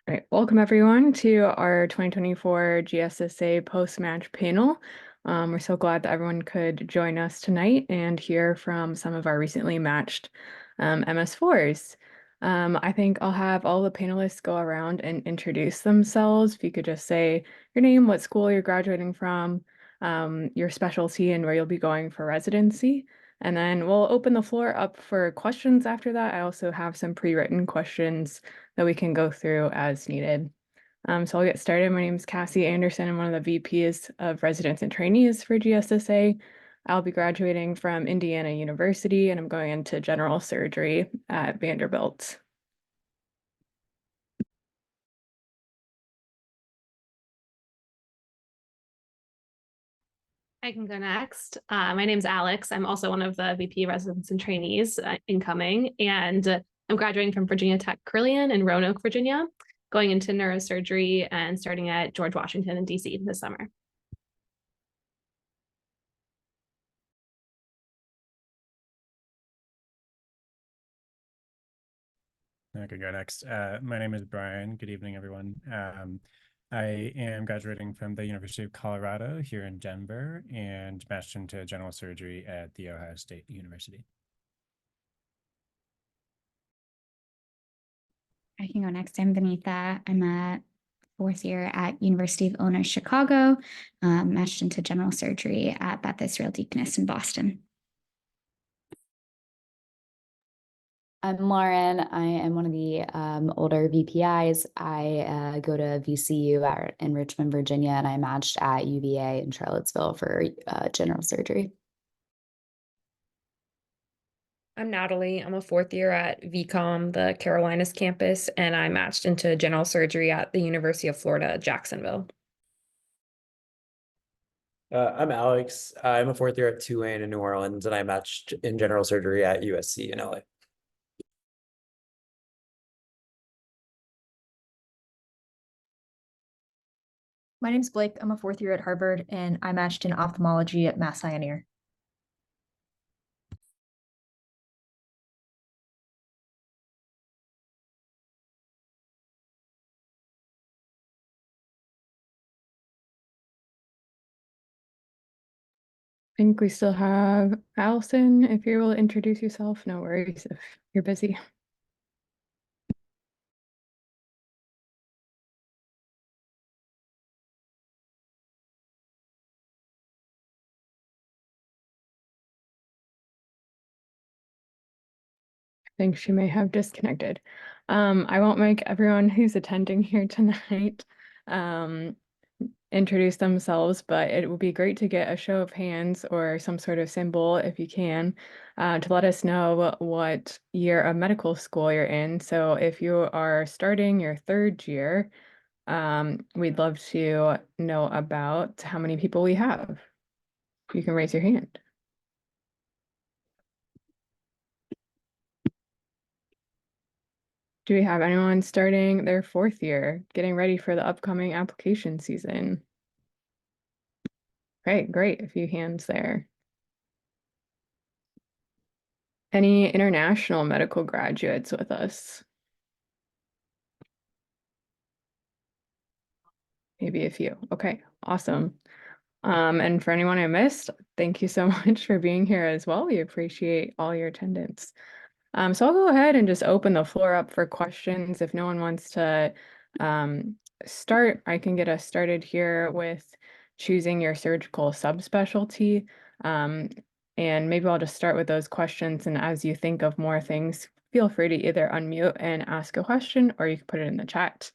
All right, welcome everyone to our 2024 GSSA post-match panel. We're so glad that everyone could join us tonight and hear from some of our recently matched MS4s. I think I'll have all the panelists go around and introduce themselves. If you could just say your name, what school you're graduating from, your specialty, and where you'll be going for residency. And then we'll open the floor up for questions after that. I also have some pre-written questions that we can go through as needed. So I'll get started. My name is Cassie Anderson. I'm one of the VPs of residents and trainees for GSSA. I'll be graduating from Indiana University and I'm going into general surgery at Vanderbilt. I can go next. My name's Alex. I'm also one of the VP residents and trainees incoming, and I'm graduating from Virginia Tech Carilion in Roanoke, Virginia, going into neurosurgery and starting at George Washington in DC this summer. I could go next. My name is Brian. Good evening, everyone. I am graduating from the University of Colorado here in Denver and matched into general surgery at The Ohio State University. I can go next. I'm Vanitha. I'm a fourth year at University of Illinois Chicago, matched into general surgery at Beth Israel Deaconess in Boston. I'm Lauren. I am one of the older VPIs. I go to VCU in Richmond, Virginia, and I matched at UVA in Charlottesville for general surgery. I'm Natalie. I'm a fourth year at VCOM, the Carolinas campus, and I matched into general surgery at the University of Florida, Jacksonville. I'm Alex. I'm a fourth year at Tulane in New Orleans, and I matched in general surgery at USC in LA. My name's Blake. I'm a fourth year at Harvard, and I matched in ophthalmology at Mass Pioneer. I think we still have Allison. If you're able to introduce yourself, no worries if you're busy. I think she may have disconnected. I won't make everyone who's attending here tonight introduce themselves, but it would be great to get a show of hands or some sort of symbol if you can to let us know what year of medical school you're in. So if you are starting your third year, we'd love to know about how many people we have. You can raise your hand. Do we have anyone starting their fourth year, getting ready for the upcoming application season? Great, a few hands there. Any international medical graduates with us? Maybe a few. Okay, awesome. And for anyone I missed, thank you so much for being here as well. We appreciate all your attendance. So I'll go ahead and just open the floor up for questions. If no one wants to start, I can get us started here with choosing your surgical subspecialty. And maybe I'll just start with those questions. And as you think of more things, feel free to either unmute and ask a question, or you can put it in the chat.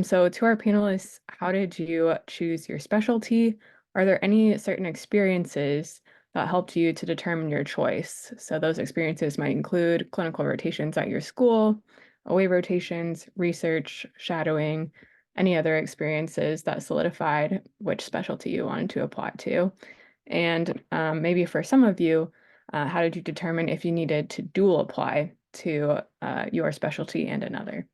So to our panelists, how did you choose your specialty? Are there any certain experiences that helped you to determine your choice? So those experiences might include clinical rotations at your school, away rotations, research, shadowing, any other experiences that solidified which specialty you wanted to apply to. And maybe for some of you, how did you determine if you needed to dual apply to your specialty and another?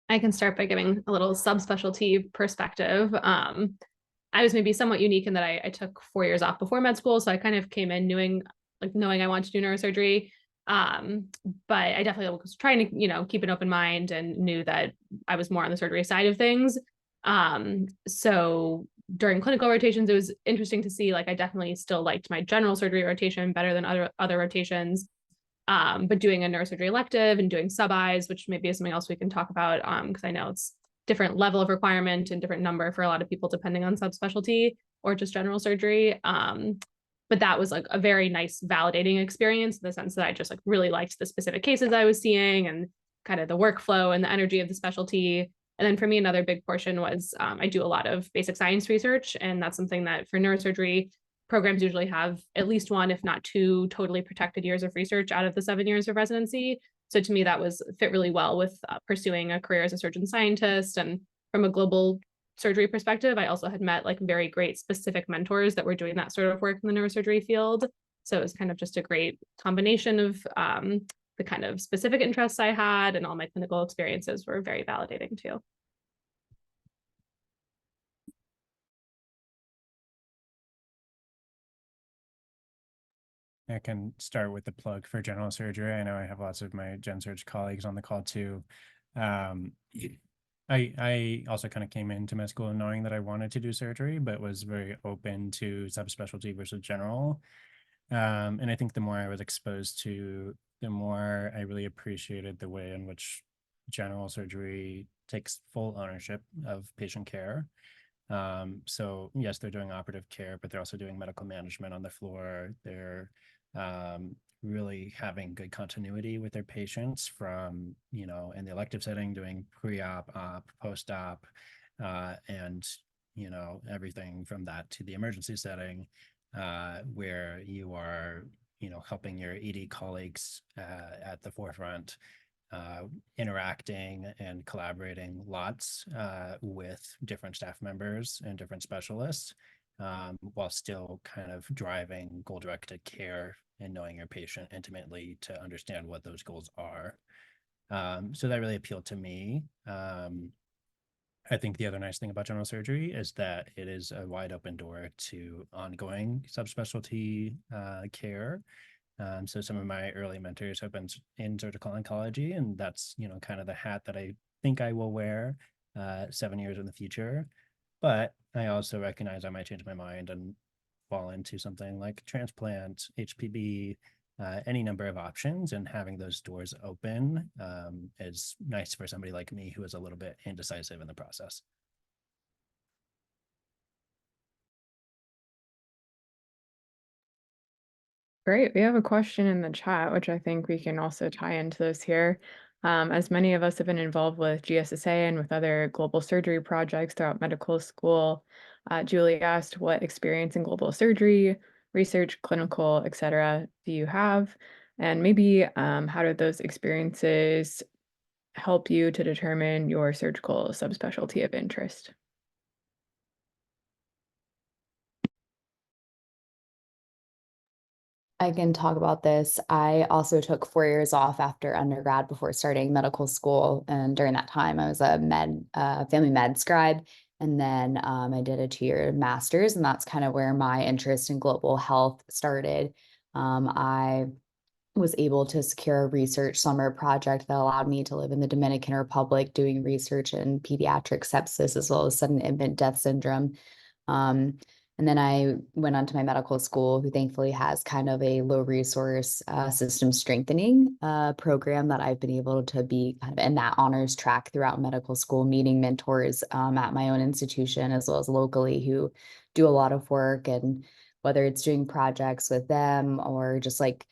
I can start by giving a little subspecialty perspective. I was maybe somewhat unique in that I took 4 years off before med school, so I kind of came in knowing I wanted to do neurosurgery. But I definitely was trying to, keep an open mind and knew that I was more on the surgery side of things. So during clinical rotations, it was interesting to see, like, I definitely still liked my general surgery rotation better than other rotations. But doing a neurosurgery elective and doing sub-Is, which maybe is something else we can talk about, because I know it's different level of requirement and different number for a lot of people depending on subspecialty or just general surgery. But that was like a very nice validating experience in the sense that I just like really liked the specific cases I was seeing and kind of the workflow and the energy of the specialty. And then for me, another big portion was I do a lot of basic science research, and that's something that for neurosurgery programs usually have at least one, if not two, totally protected years of research out of the 7 years of residency. So to me, that was fit really well with pursuing a career as a surgeon scientist. And from a global surgery perspective, I also had met like very great specific mentors that were doing that sort of work in the neurosurgery field. So it was kind of just a great combination of the kind of specific interests I had, and all my clinical experiences were very validating too. I can start with the plug for general surgery. I know I have lots of my gen surg colleagues on the call too. I also kind of came into med school knowing that I wanted to do surgery, but was very open to subspecialty versus general. And I think the more I was exposed to, the more I really appreciated the way in which general surgery takes full ownership of patient care. So yes, they're doing operative care, but they're also doing medical management on the floor. They're really having good continuity with their patients from, in the elective setting, doing pre-op, op, post-op, and, everything from that to the emergency setting, where you are, helping your ED colleagues at the forefront, interacting and collaborating lots with different staff members and different specialists, while still kind of driving goal-directed care and knowing your patient intimately to understand what those goals are. So that really appealed to me. I think the other nice thing about general surgery is that it is a wide open door to ongoing subspecialty care. So some of my early mentors have been in surgical oncology, and that's, kind of the hat that I think I will wear 7 years in the future. But I also recognize I might change my mind and fall into something like transplant, HPB, any number of options, and having those doors open is nice for somebody like me who is a little bit indecisive in the process. Great. We have a question in the chat, which I think we can also tie into this here. As many of us have been involved with GSSA and with other global surgery projects throughout medical school, Julie asked, what experience in global surgery, research, clinical, etc. do you have? And maybe how did those experiences help you to determine your surgical subspecialty of interest? I can talk about this. I also took 4 years off after undergrad before starting medical school. And during that time, I was a family med scribe. And then I did a 2-year master's, and that's kind of where my interest in global health started. I was able to secure a research summer project that allowed me to live in the Dominican Republic doing research in pediatric sepsis as well as sudden infant death syndrome. And then I went on to my medical school, who thankfully has kind of a low resource system strengthening program that I've been able to be kind of in that honors track throughout medical school, meeting mentors at my own institution as well as locally who do a lot of work. And whether it's doing projects with them or just like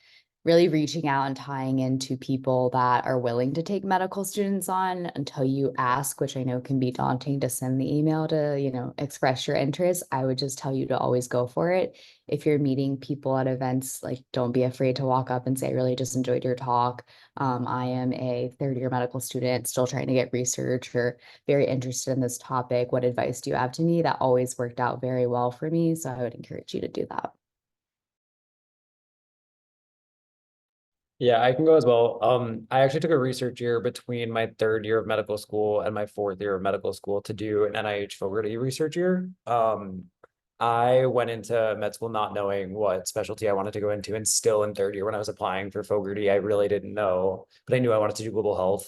really reaching out and tying into people that are willing to take medical students on until you ask, which I know can be daunting to send the email to, express your interest. I would just tell you to always go for it. If you're meeting people at events, like don't be afraid to walk up and say, I really just enjoyed your talk. I am a third-year medical student, still trying to get research or very interested in this topic. What advice do you have to me? That always worked out very well for me. So I would encourage you to do that. Yeah, I can go as well. I actually took a research year between my third year of medical school and my fourth year of medical school to do an NIH Fogarty research year. I went into med school not knowing what specialty I wanted to go into, and still in third year when I was applying for Fogarty, I really didn't know, but I knew I wanted to do global health.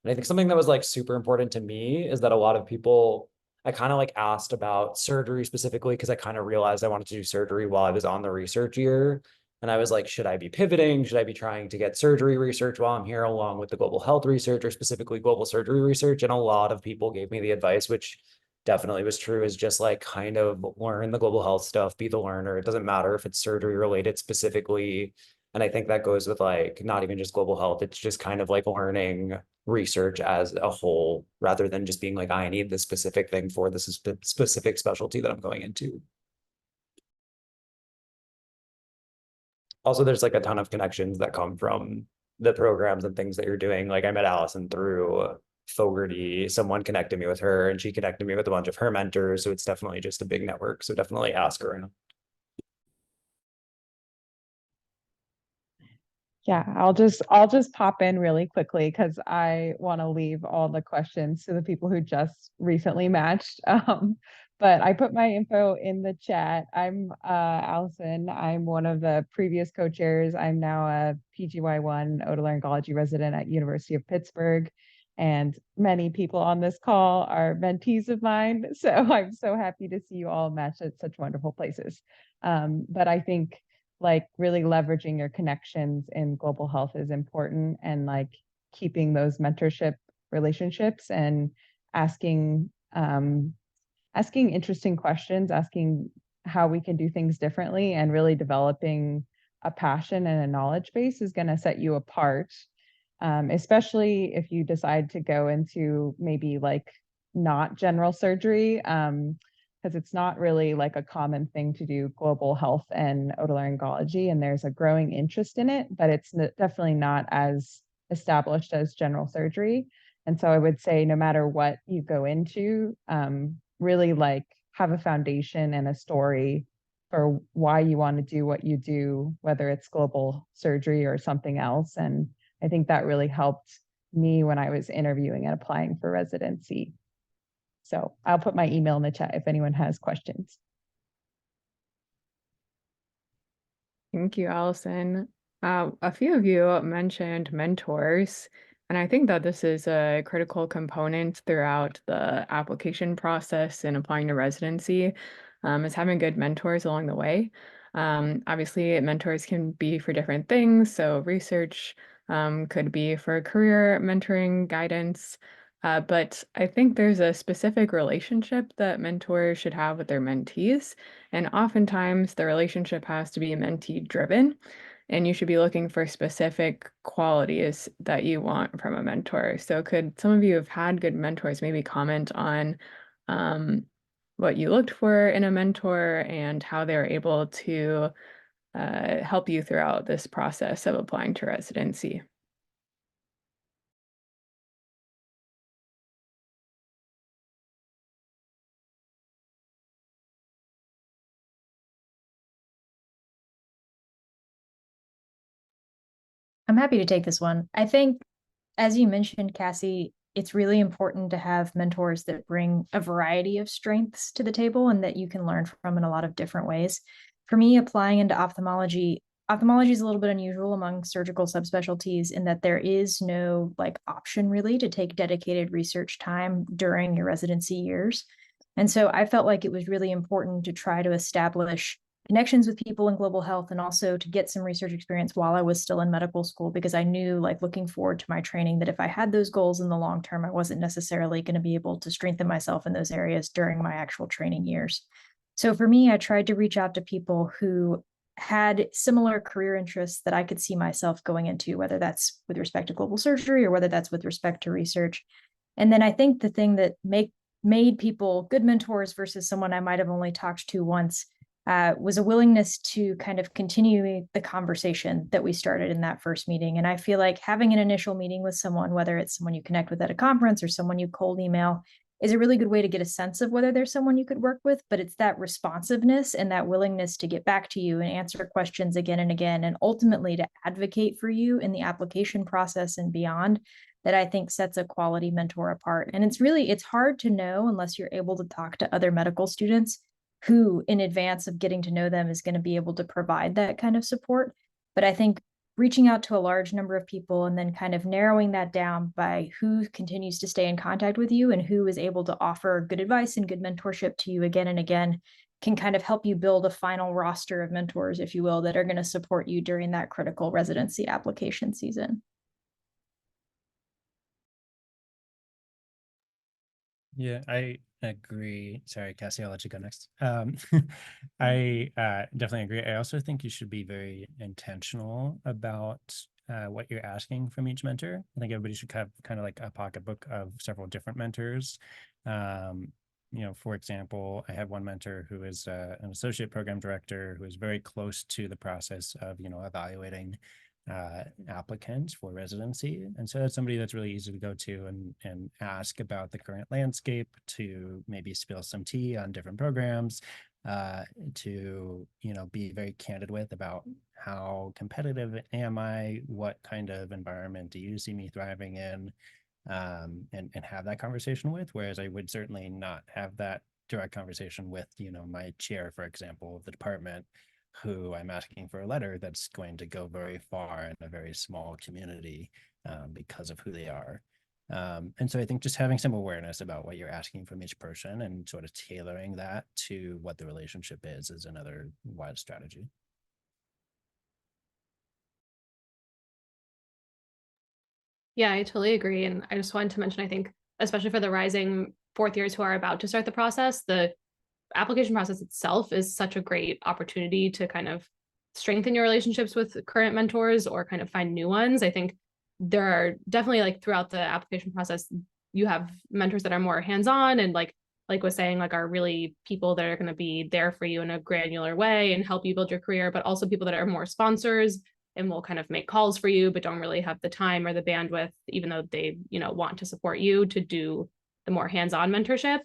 And I think something that was like super important to me is that a lot of people, I kind of like asked about surgery specifically because I kind of realized I wanted to do surgery while I was on the research year. And I was like, should I be pivoting? Should I be trying to get surgery research while I'm here, along with the global health research or specifically global surgery research? And a lot of people gave me the advice, which definitely was true, is just like kind of learn the global health stuff, be the learner. It doesn't matter if it's surgery related specifically. And I think that goes with like not even just global health, it's just kind of like learning research as a whole rather than just being like, I need this specific thing for this specific specialty that I'm going into. Also, there's like a ton of connections that come from the programs and things that you're doing. Like I met Allison through Fogarty. Someone connected me with her and she connected me with a bunch of her mentors. So it's definitely just a big network. So definitely ask her. Yeah, I'll just pop in really quickly because I want to leave all the questions to the people who just recently matched. But I put my info in the chat. I'm Allison. I'm one of the previous co-chairs. I'm now a PGY1 otolaryngology resident at University of Pittsburgh. And many people on this call are mentees of mine. So I'm so happy to see you all match at such wonderful places. But I think like really leveraging your connections in global health is important, and like keeping those mentorship relationships and asking asking interesting questions, asking how we can do things differently, and really developing a passion and a knowledge base is going to set you apart, especially if you decide to go into maybe like not general surgery, because it's not really like a common thing to do global health and otolaryngology, and there's a growing interest in it, but it's definitely not as established as general surgery. And so I would say no matter what you go into, really like have a foundation and a story for why you want to do what you do, whether it's global surgery or something else. And I think that really helped me when I was interviewing and applying for residency. So I'll put my email in the chat if anyone has questions. Thank you, Allison. A few of you mentioned mentors, and I think that this is a critical component throughout the application process and applying to residency, is having good mentors along the way. Obviously, mentors can be for different things. So research could be for career mentoring, guidance. But I think there's a specific relationship that mentors should have with their mentees. And oftentimes the relationship has to be mentee driven, and you should be looking for specific qualities that you want from a mentor. So could some of you have had good mentors maybe comment on what you looked for in a mentor and how they were able to help you throughout this process of applying to residency? I'm happy to take this one. I think, as you mentioned, Cassie, it's really important to have mentors that bring a variety of strengths to the table and that you can learn from in a lot of different ways. For me, applying into ophthalmology is a little bit unusual among surgical subspecialties in that there is no like option really to take dedicated research time during your residency years. And so I felt like it was really important to try to establish connections with people in global health and also to get some research experience while I was still in medical school, because I knew, like looking forward to my training, that if I had those goals in the long term, I wasn't necessarily going to be able to strengthen myself in those areas during my actual training years. So for me, I tried to reach out to people who had similar career interests that I could see myself going into, whether that's with respect to global surgery or whether that's with respect to research. And then I think the thing that made people good mentors versus someone I might have only talked to once was a willingness to kind of continue the conversation that we started in that first meeting. And I feel like having an initial meeting with someone, whether it's someone you connect with at a conference or someone you cold email, is a really good way to get a sense of whether there's someone you could work with, but it's that responsiveness and that willingness to get back to you and answer questions again and again, and ultimately to advocate for you in the application process and beyond, that I think sets a quality mentor apart. And it's hard to know unless you're able to talk to other medical students who, in advance of getting to know them, is going to be able to provide that kind of support. But I think reaching out to a large number of people and then kind of narrowing that down by who continues to stay in contact with you and who is able to offer good advice and good mentorship to you again and again can kind of help you build a final roster of mentors, if you will, that are going to support you during that critical residency application season. Yeah, I agree. Sorry, Cassie, I'll let you go next. I definitely agree. I also think you should be very intentional about what you're asking from each mentor. I think everybody should have kind of like a pocketbook of several different mentors. For example, I have one mentor who is an associate program director who is very close to the process of, evaluating applicants for residency. And so that's somebody that's really easy to go to and ask about the current landscape, to maybe spill some tea on different programs, to, be very candid with about how competitive am I, what kind of environment do you see me thriving in, and have that conversation with. Whereas I would certainly not have that direct conversation with, my chair, for example, of the department, who I'm asking for a letter that's going to go very far in a very small community because of who they are. And so I think just having some awareness about what you're asking from each person and sort of tailoring that to what the relationship is another wise strategy. Yeah, I totally agree. And I just wanted to mention, I think, especially for the rising fourth years who are about to start the process, the application process itself is such a great opportunity to kind of strengthen your relationships with current mentors or kind of find new ones. I think there are definitely, like, throughout the application process, you have mentors that are more hands-on and like was saying, like, are really people that are going to be there for you in a granular way and help you build your career, but also people that are more sponsors and will kind of make calls for you, but don't really have the time or the bandwidth, even though they, want to support you, to do the more hands-on mentorship.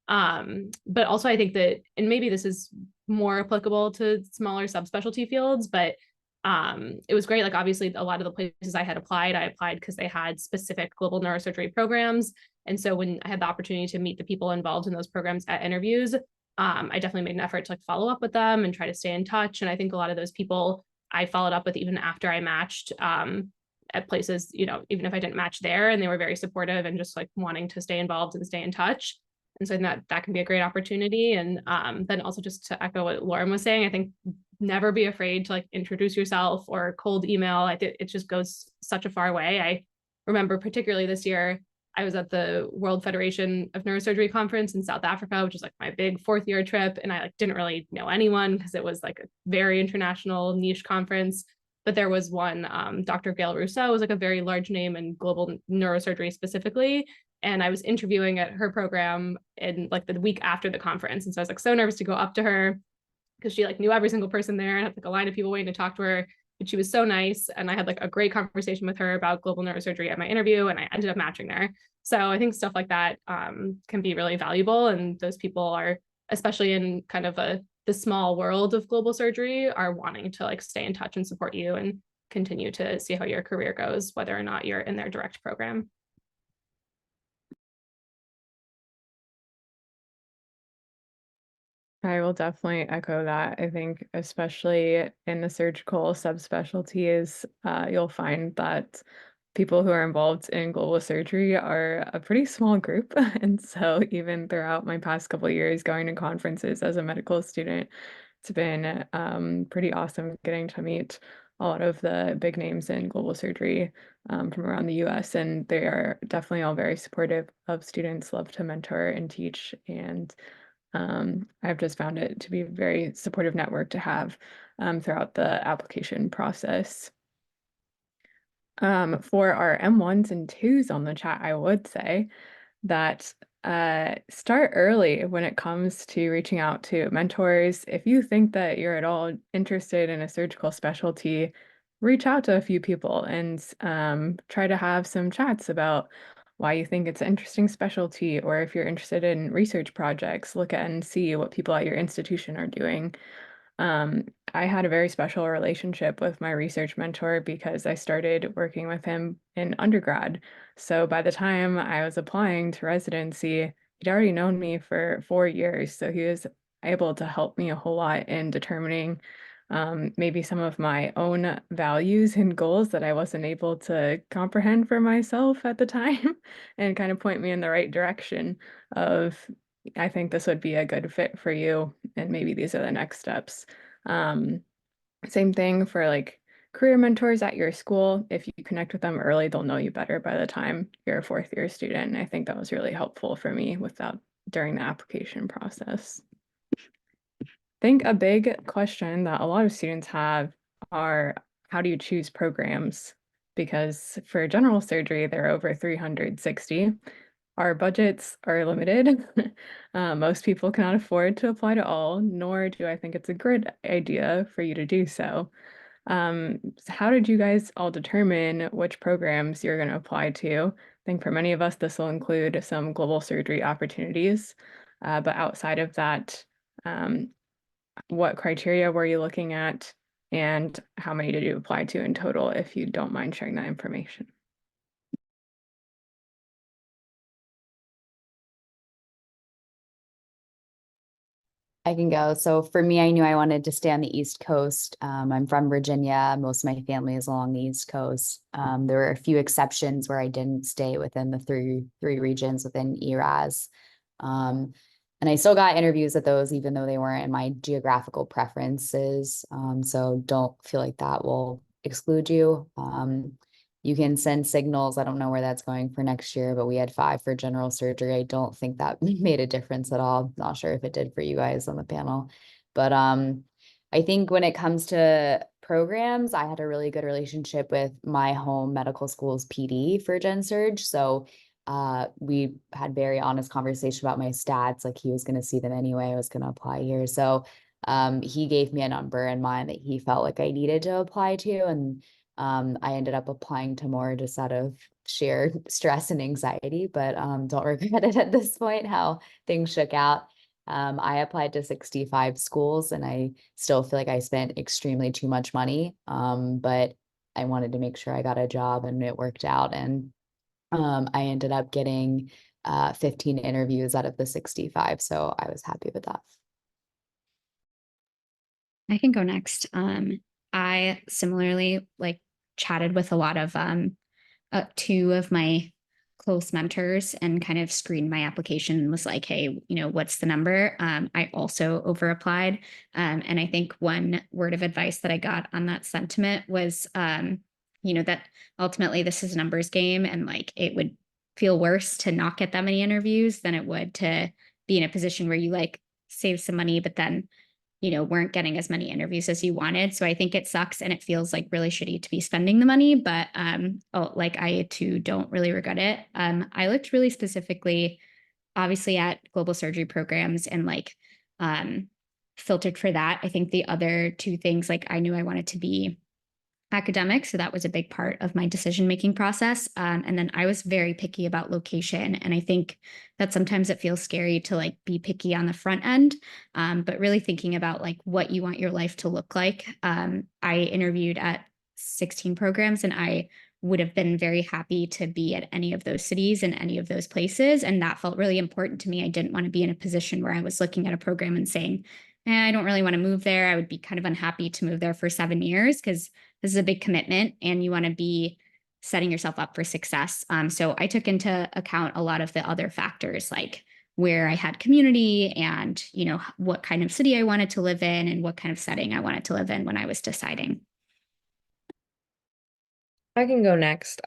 But also I think that, and maybe this is more applicable to smaller subspecialty fields, but it was great. Like, obviously a lot of the places I applied because they had specific global neurosurgery programs. And so when I had the opportunity to meet the people involved in those programs at interviews, I definitely made an effort to, like, follow up with them and try to stay in touch. And I think a lot of those people I followed up with even after I matched at places, even if I didn't match there, and they were very supportive and just, like, wanting to stay involved and stay in touch. And so that can be a great opportunity. And then also, just to echo what Lauren was saying, I think never be afraid to, like, introduce yourself or cold email. I think it just goes such a far way. I remember particularly this year, I was at the World Federation of Neurosurgery conference in South Africa, which is, like, my big fourth year trip. And I, like, didn't really know anyone because it was, like, a very international niche conference. But there was one, Dr. Gail Rousseau was, like, a very large name in global neurosurgery specifically. And I was interviewing at her program in, like, the week after the conference. And so I was, like, so nervous to go up to her because she, like, knew every single person there and had, like, a line of people waiting to talk to her. But she was so nice. And I had, like, a great conversation with her about global neurosurgery at my interview, and I ended up matching there. So I think stuff like that can be really valuable. And those people are, especially in kind of the small world of global surgery, are wanting to, like, stay in touch and support you and continue to see how your career goes, whether or not you're in their direct program. I will definitely echo that. I think especially in the surgical subspecialties, you'll find that people who are involved in global surgery are a pretty small group. And so even throughout my past couple of years going to conferences as a medical student, it's been pretty awesome getting to meet a lot of the big names in global surgery from around the US. And they are definitely all very supportive of students, love to mentor and teach. And I've just found it to be a very supportive network to have throughout the application process. For our M1s and 2s on the chat, I would say that start early when it comes to reaching out to mentors. If you think that you're at all interested in a surgical specialty, reach out to a few people and try to have some chats about why you think it's an interesting specialty, or if you're interested in research projects, look at and see what people at your institution are doing. I had a very special relationship with my research mentor because I started working with him in undergrad. So by the time I was applying to residency, he'd already known me for 4 years. So he was able to help me a whole lot in determining maybe some of my own values and goals that I wasn't able to comprehend for myself at the time and kind of point me in the right direction of, I think this would be a good fit for you, and maybe these are the next steps. Um, Same thing for like career mentors at your school. If you connect with them early, they'll know you better by the time you're a fourth year student. I think that was really helpful for me with that during the application process. I think a big question that a lot of students have are, how do you choose programs? Because for general surgery, there are over 360. Our budgets are limited. Most people cannot afford to apply to all, nor do I think it's a good idea for you to do so. So how did you guys all determine which programs you're going to apply to? I think for many of us, this will include some global surgery opportunities. But outside of that, um, what criteria were you looking at, and how many did you apply to in total, if you don't mind sharing that information? I can go. So for me, I knew I wanted to stay on the East Coast. I'm from Virginia. Most of my family is along the East Coast. There were a few exceptions where I didn't stay within the three regions within ERAS. And I still got interviews at those, even though they weren't in my geographical preferences. So don't feel like that will exclude you. You can send signals. I don't know where that's going for next year, but we had 5 for general surgery. I don't think that made a difference at all. Not sure if it did for you guys on the panel. But I think when it comes to programs, I had a really good relationship with my home medical school's PD for Gen Surg. So we had very honest conversation about my stats. Like he was going to see them anyway. I was going to apply here. So he gave me a number in mind that he felt like I needed to apply to. And I ended up applying to more just out of sheer stress and anxiety, but don't regret it at this point how things shook out. I applied to 65 schools and I still feel like I spent extremely too much money, but I wanted to make sure I got a job and it worked out. And I ended up getting 15 interviews out of the 65, so I was happy with that. I can go next. I similarly like chatted with a lot of 2 of my close mentors and kind of screened my application and was like, hey, what's the number? I also over applied. And I think one word of advice that I got on that sentiment was, that ultimately this is a numbers game, and like it would feel worse to not get that many interviews than it would to be in a position where you like save some money, but then weren't getting as many interviews as you wanted. So I think it sucks and it feels like really shitty to be spending the money, but like I too don't really regret it. I looked really specifically, obviously, at global surgery programs and like filtered for that. I think the other 2 things, like I knew I wanted to be academic, so that was a big part of my decision-making process. And then I was very picky about location. And I think that sometimes it feels scary to like be picky on the front end, but really thinking about like what you want your life to look like. I interviewed at 16 programs and I would have been very happy to be at any of those cities and any of those places. And that felt really important to me. I didn't want to be in a position where I was looking at a program and saying, I don't really want to move there. I would be kind of unhappy to move there for 7 years because this is a big commitment and you want to be setting yourself up for success. So I took into account a lot of the other factors, like where I had community and, what kind of city I wanted to live in and what kind of setting I wanted to live in when I was deciding. I can go next.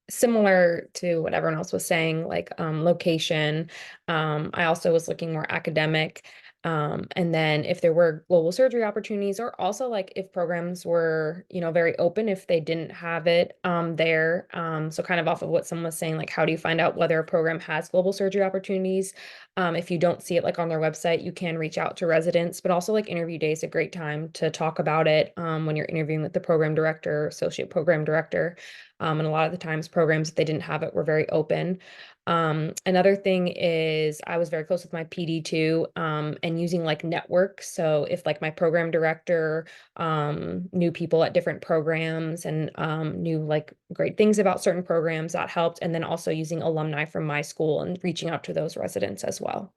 Similar to what everyone else was saying, like location. I also was looking more academic. And then if there were global surgery opportunities, or also like if programs were, very open, if they didn't have it there. So kind of off of what someone was saying, like how do you find out whether a program has global surgery opportunities? If you don't see it like on their website, you can reach out to residents, but also like interview day is a great time to talk about it when you're interviewing with the program director, associate program director. And a lot of the times programs, if they didn't have it, were very open. Another thing is I was very close with my PD too, and using like networks. So if like my program director knew people at different programs and knew like great things about certain programs, that helped. And then also using alumni from my school and reaching out to those residents as well.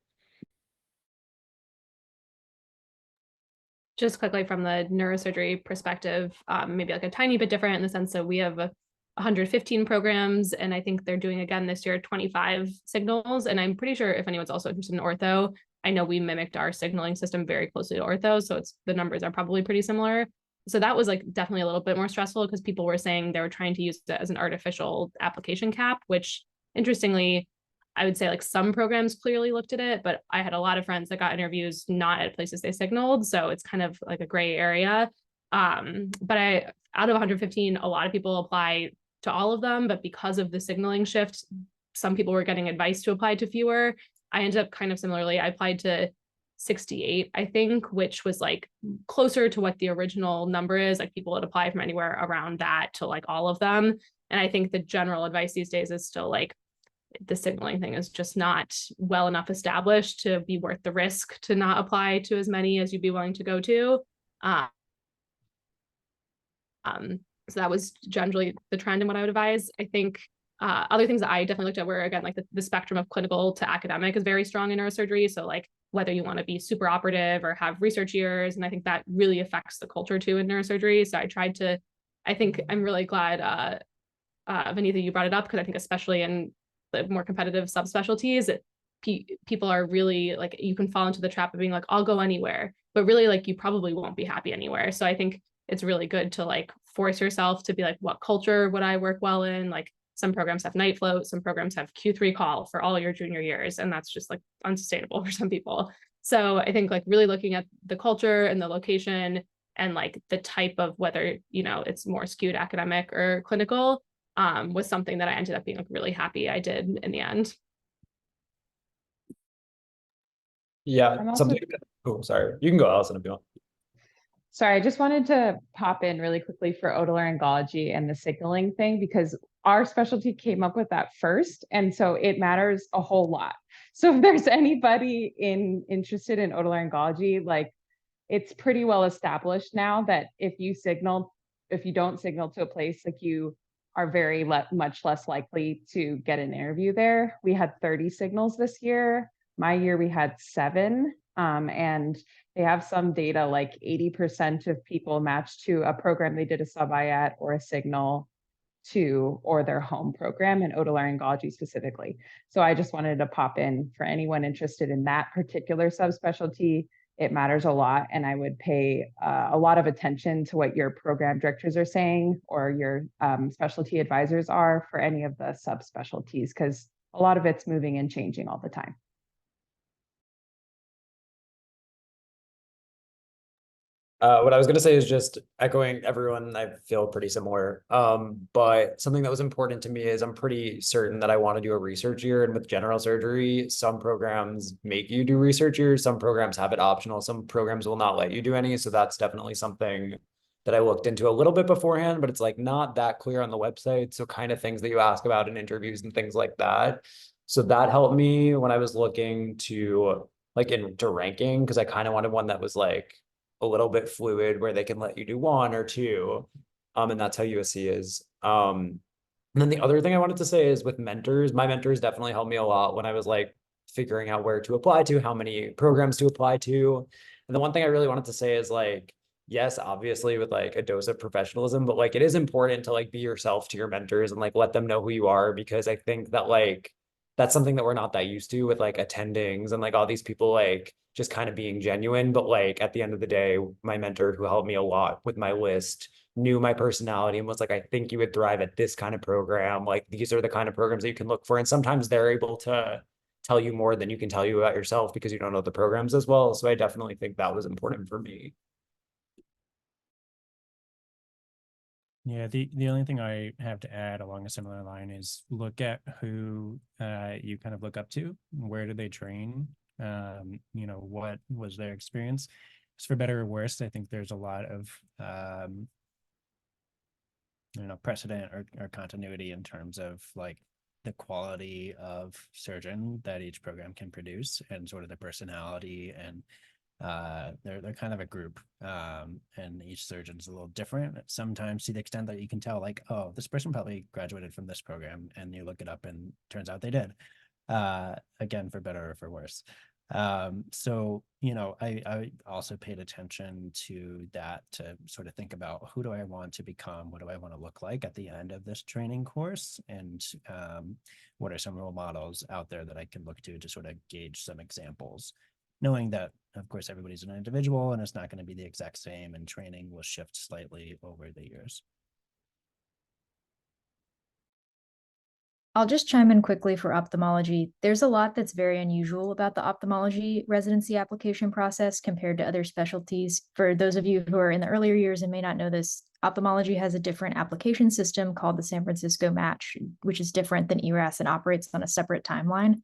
Just quickly from the neurosurgery perspective, maybe like a tiny bit different in the sense that we have 115 programs, and I think they're doing again this year 25 signals. And I'm pretty sure if anyone's also interested in ortho, I know we mimicked our signaling system very closely to ortho, so the numbers are probably pretty similar. So that was like definitely a little bit more stressful because people were saying they were trying to use it as an artificial application cap, which interestingly, I would say like some programs clearly looked at it, but I had a lot of friends that got interviews not at places they signaled. So it's kind of like a gray area. But out of 115, a lot of people apply to all of them, but because of the signaling shift, some people were getting advice to apply to fewer. I ended up kind of similarly, I applied to 68, I think, which was like closer to what the original number is. Like people would apply from anywhere around that to like all of them. And I think the general advice these days is still like the signaling thing is just not well enough established to be worth the risk to not apply to as many as you'd be willing to go to. So that was generally the trend in what I would advise. I think other things that I definitely looked at were, again, like the spectrum of clinical to academic is very strong in neurosurgery. So like whether you want to be super operative or have research years, and I think that really affects the culture too in neurosurgery. So I think I'm really glad, Vanitha, you brought it up, because I think especially in the more competitive subspecialties, people are really like, you can fall into the trap of being like, I'll go anywhere, but really like you probably won't be happy anywhere. So I think it's really good to like force yourself to be like, what culture would I work well in? Like some programs have night float, some programs have Q3 call for all your junior years, and that's just like unsustainable for some people. So I think like really looking at the culture and the location and like the type of whether, it's more skewed academic or clinical, was something that I ended up being like really happy I did in the end. Yeah, I'm also- oh, sorry. You can go, Allison, if you want. Sorry, I just wanted to pop in really quickly for otolaryngology and the signaling thing, because our specialty came up with that first. And so it matters a whole lot. So if there's anybody interested in otolaryngology, like it's pretty well established now that if you don't signal to a place, like you are very much less likely to get an interview there. We had 30 signals this year. My year we had 7. And they have some data like 80% of people matched to a program they did a sub-I at or a signal to, or their home program in otolaryngology specifically. So I just wanted to pop in for anyone interested in that particular subspecialty. It matters a lot, and I would pay a lot of attention to what your program directors are saying or your specialty advisors are for any of the subspecialties, because a lot of it's moving and changing all the time. What I was going to say is just echoing everyone. I feel pretty similar. But something that was important to me is I'm pretty certain that I want to do a research year. And with general surgery, some programs make you do research years. Some programs have it optional. Some programs will not let you do any. So that's definitely something that I looked into a little bit beforehand, but it's like not that clear on the website. So kind of things that you ask about in interviews and things like that. So that helped me when I was looking to like into ranking, because I kind of wanted one that was like a little bit fluid where they can let you do 1 or 2. And that's how USC is. And then the other thing I wanted to say is with mentors, my mentors definitely helped me a lot when I was like figuring out where to apply to, how many programs to apply to. And the one thing I really wanted to say is like, yes, obviously with like a dose of professionalism, but like it is important to like be yourself to your mentors and like let them know who you are, because I think that like that's something that we're not that used to with like attendings and like all these people like just kind of being genuine. But like at the end of the day, my mentor who helped me a lot with my list knew my personality and was like, I think you would thrive at this kind of program. Like these are the kind of programs that you can look for. And sometimes they're able to tell you more than you can tell you about yourself because you don't know the programs as well. So I definitely think that was important for me. Yeah, the only thing I have to add along a similar line is look at who you kind of look up to. Where do they train? What was their experience? It's for better or worse. I think there's a lot of precedent or continuity in terms of like the quality of surgeon that each program can produce and sort of the personality and they're kind of a group and each surgeon's a little different sometimes to the extent that you can tell like, oh, this person probably graduated from this program, and you look it up and turns out they did, again, for better or for worse. So I also paid attention to that to sort of think about who do I want to become, what do I want to look like at the end of this training course, and what are some role models out there that I can look to sort of gauge some examples, knowing that, of course, everybody's an individual and it's not going to be the exact same, and training will shift slightly over the years. I'll just chime in quickly for ophthalmology. There's a lot that's very unusual about the ophthalmology residency application process compared to other specialties. For those of you who are in the earlier years and may not know this, ophthalmology has a different application system called the San Francisco Match, which is different than ERAS and operates on a separate timeline.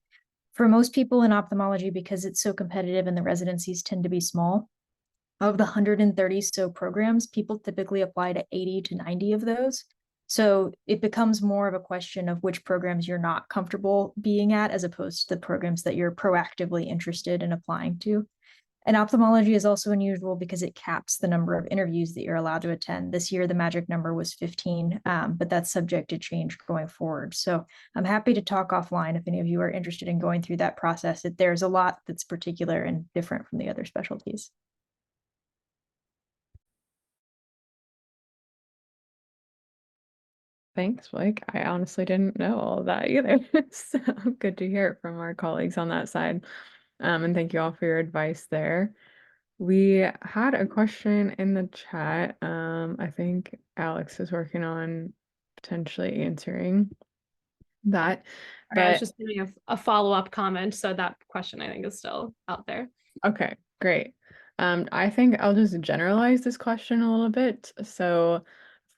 For most people in ophthalmology, because it's so competitive and the residencies tend to be small, of the 130 so programs, people typically apply to 80 to 90 of those. So it becomes more of a question of which programs you're not comfortable being at, as opposed to the programs that you're proactively interested in applying to. And ophthalmology is also unusual because it caps the number of interviews that you're allowed to attend. This year, the magic number was 15, but that's subject to change going forward. So I'm happy to talk offline if any of you are interested in going through that process. There's a lot that's particular and different from the other specialties. Thanks, Blake. I honestly didn't know all of that either. So good to hear it from our colleagues on that side. And thank you all for your advice there. We had a question in the chat. I think Alex is working on potentially answering that. I was But just doing a follow-up comment, so that question I think is still out there. okay, great. I think I'll just generalize this question a little bit. So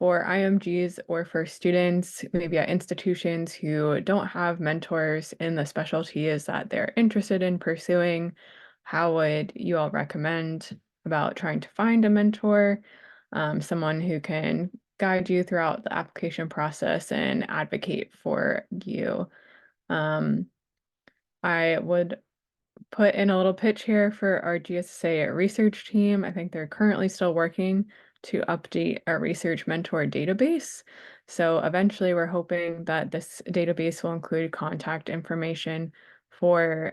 for IMGs or for students, maybe at institutions who don't have mentors in the specialties that they're interested in pursuing, how would you all recommend about trying to find a mentor, someone who can guide you throughout the application process and advocate for you? I would put in a little pitch here for our GSSA research team. I think they're currently still working to update our research mentor database. So eventually we're hoping that this database will include contact information for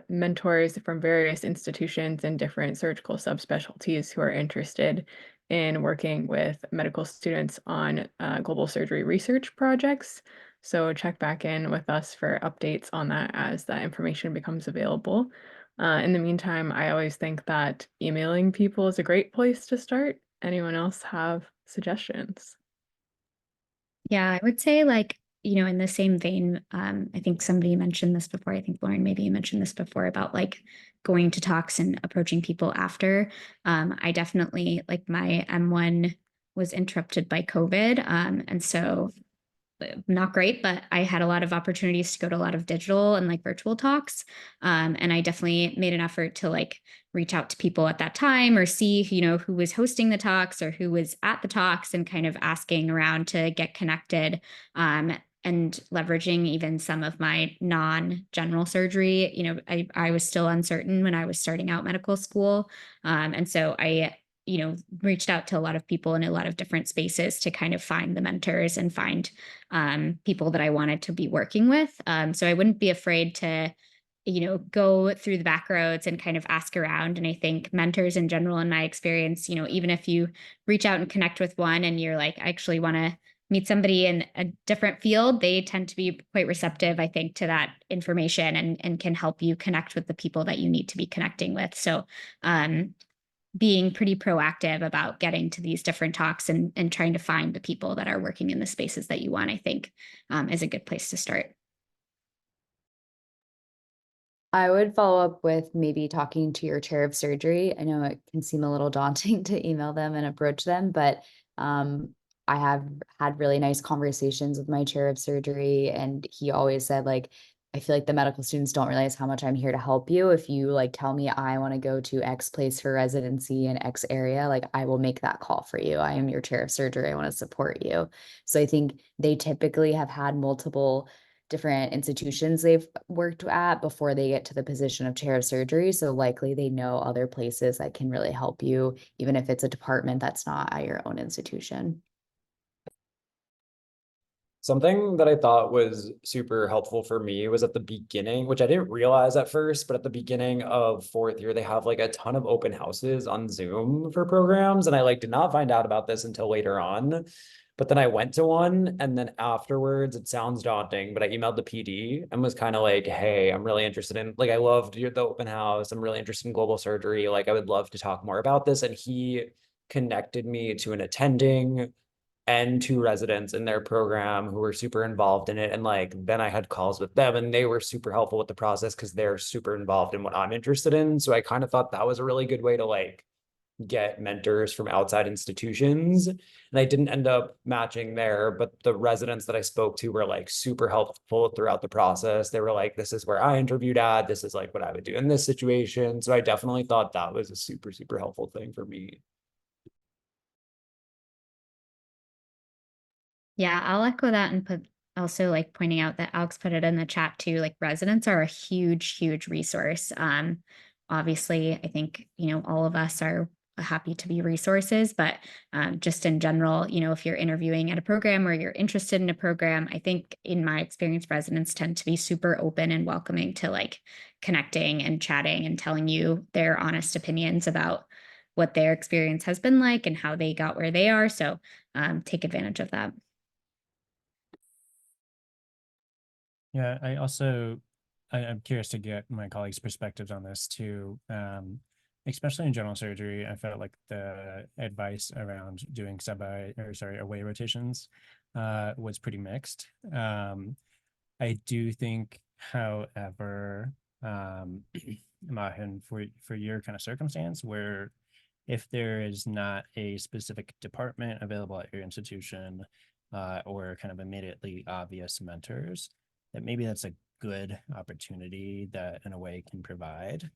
mentors from various institutions and different surgical subspecialties who are interested in working with medical students on global surgery research projects. So check back in with us for updates on that as that information becomes available. In the meantime, I always think that emailing people is a great place to start. Anyone else have suggestions? Yeah, I would say like, in the same vein, I think somebody mentioned this before. I think Lauren, maybe you mentioned this before about like going to talks and approaching people after. I definitely like my M1 was interrupted by COVID. And so not great, but I had a lot of opportunities to go to a lot of digital and like virtual talks. And I definitely made an effort to like reach out to people at that time or see, who was hosting the talks or who was at the talks and kind of asking around to get connected. And leveraging even some of my non-general surgery. I was still uncertain when I was starting out medical school. And so I reached out to a lot of people in a lot of different spaces to kind of find the mentors and find people that I wanted to be working with. So I wouldn't be afraid to, go through the back roads and kind of ask around. And I think mentors in general, in my experience, even if you reach out and connect with one and you're like, I actually want to meet somebody in a different field, they tend to be quite receptive, I think, to that information and can help you connect with the people that you need to be connecting with. So being pretty proactive about getting to these different talks and trying to find the people that are working in the spaces that you want, I think, is a good place to start. I would follow up with maybe talking to your chair of surgery. I know it can seem a little daunting to email them and approach them, but I have had really nice conversations with my chair of surgery, and he always said, like, I feel like the medical students don't realize how much I'm here to help you. If you like tell me I want to go to X place for residency in X area, like I will make that call for you. I am your chair of surgery. I want to support you. So I think they typically have had multiple different institutions they've worked at before they get to the position of chair of surgery. So likely they know other places that can really help you, even if it's a department that's not at your own institution. Something that I thought was super helpful for me was at the beginning, which I didn't realize at first, but at the beginning of fourth year, they have like a ton of open houses on Zoom for programs. And I like did not find out about this until later on. But then I went to one, and then afterwards, it sounds daunting, but I emailed the PD and was kind of like, hey, I'm really interested in, like, I loved the open house. I'm really interested in global surgery. Like, I would love to talk more about this. And he connected me to an attending and two residents in their program who were super involved in it. And like, then I had calls with them and they were super helpful with the process because they're super involved in what I'm interested in. So I kind of thought that was a really good way to like get mentors from outside institutions. And I didn't end up matching there, but the residents that I spoke to were like super helpful throughout the process. They were like, this is where I interviewed at, this is like what I would do in this situation. So I definitely thought that was a super, super helpful thing for me. Yeah, I'll echo that and put also like pointing out that Alex put it in the chat too. Like residents are a huge, huge resource. Obviously, I think, all of us are happy to be resources, but just in general, if you're interviewing at a program or you're interested in a program, I think in my experience, residents tend to be super open and welcoming to like connecting and chatting and telling you their honest opinions about what their experience has been like and how they got where they are. So take advantage of that. Yeah, I'm curious to get my colleagues' perspectives on this too. Especially in general surgery, I felt like the advice around doing away rotations was pretty mixed. I do think, however, Mahin, for your kind of circumstance where if there is not a specific department available at your institution or kind of immediately obvious mentors, that maybe that's a good opportunity that in a way can provide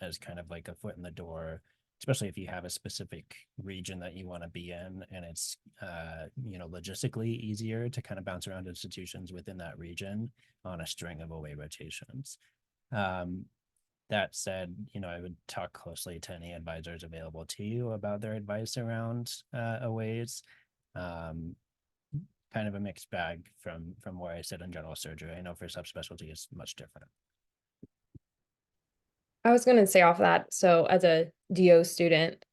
as kind of like a foot in the door, especially if you have a specific region that you want to be in and it's logistically easier to kind of bounce around institutions within that region on a string of away rotations. That said, I would talk closely to any advisors available to you about their advice around aways. Kind of a mixed bag from where I sit in general surgery. I know for subspecialty it's much different. I was going to say off that. So as a DO student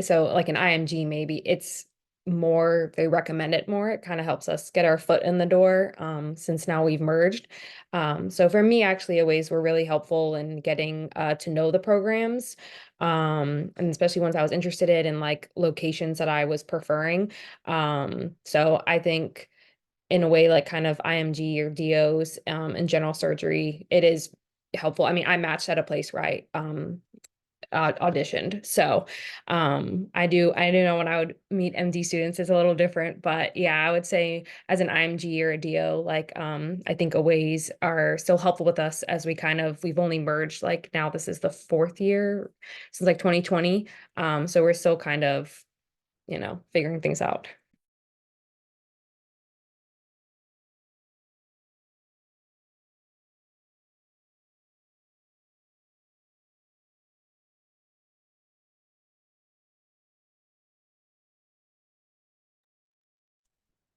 so like an IMG, maybe it's more, they recommend it more. It kind of helps us get our foot in the door since now we've merged. So for me, actually, AWAYS were really helpful in getting to know the programs, and especially ones I was interested in and like locations that I was preferring. So I think in a way, like kind of IMG or DOs in general surgery, it is helpful. I mean, I matched at a place where I auditioned. So I do know when I would meet MD students is a little different, but yeah, I would say as an IMG or a DO, like I think AWAYS are still helpful with us as we've only merged, like now this is the fourth year since like 2020. So we're still kind of, figuring things out.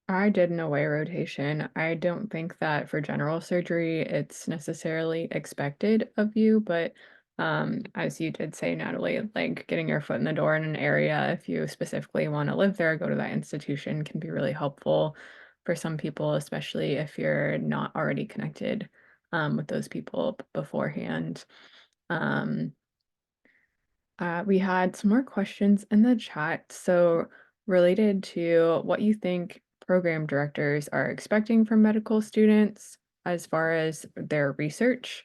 I did an away rotation. I don't think that for general surgery it's necessarily expected of you, but as you did say, Natalie, like getting your foot in the door in an area, if you specifically want to live there, go to that institution can be really helpful for some people, especially if you're not already connected with those people beforehand. Um, we had some more questions in the chat. So, related to what you think program directors are expecting from medical students as far as their research,